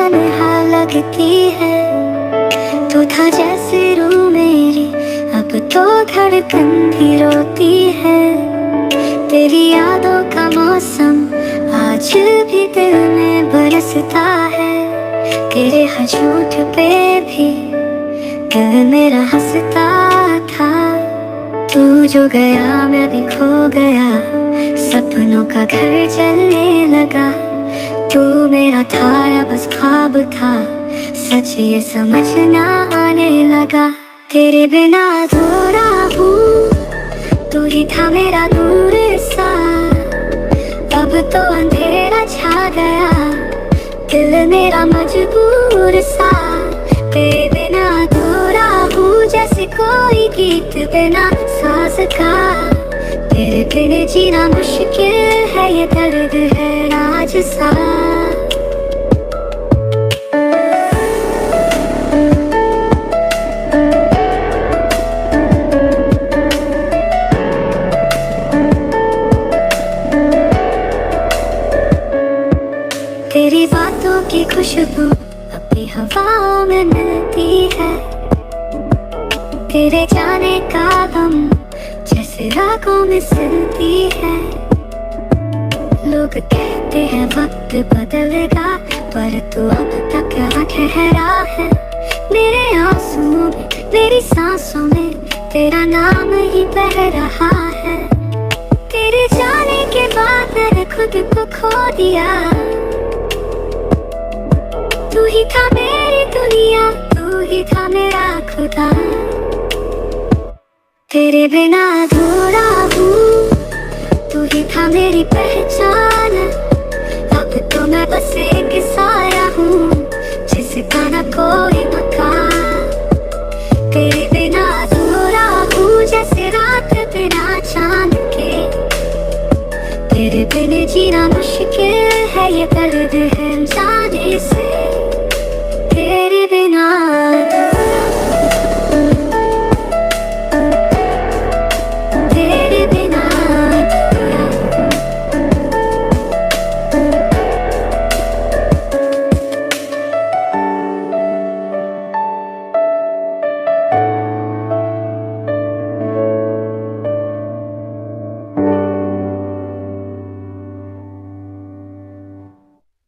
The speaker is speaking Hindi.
तन्हा लगती है। तू था जैसे रूह मेरी, अब तो धड़कन भी रोती है। तेरी यादों का मौसम आज भी दिल में बरसता है। तेरे हर झूठ पे भी दिल मेरा हंसता था। तू जो गया मैं भी खो गया, सपनों का घर जलने लगा। तू मेरा था या बस ख्वाब था, सच ये समझ ना आने लगा। तेरे बिना अधूरा हूँ, तू ही था मेरा दूर सा। अब तो अंधेरा छा गया, दिल मेरा मजबूर सा। तेरे बिना अधूरा हूँ, जैसे कोई गीत बिना सांस का। तेरे बिन जीना मुश्किल है, ये दर्द है राज सा। तेरी बातों की खुशबू अपनी हवा में मिलती है। तेरे जाने का गम जैसे रागों में सिलती है। लोग कहते हैं वक्त बदलेगा, पर तू अब तक यहाँ ठहरा है। मेरे आंसुओं में, मेरी सांसों में तेरा नाम ही बह रहा है। तेरे जाने के बाद मैंने खुद को खो दिया। तू ही था मेरी दुनिया, तू ही था मेरा खुदा। तेरे बिना अधूरा हूँ, तू ही था मेरी पहचान। अब तो मैं बस एक साया हूँ, जिसका न कोई मकान। तेरे बिना अधूरा हूँ, जैसे रात बिना चांद के। तेरे बिन जीना मुश्किल है, ये दर्द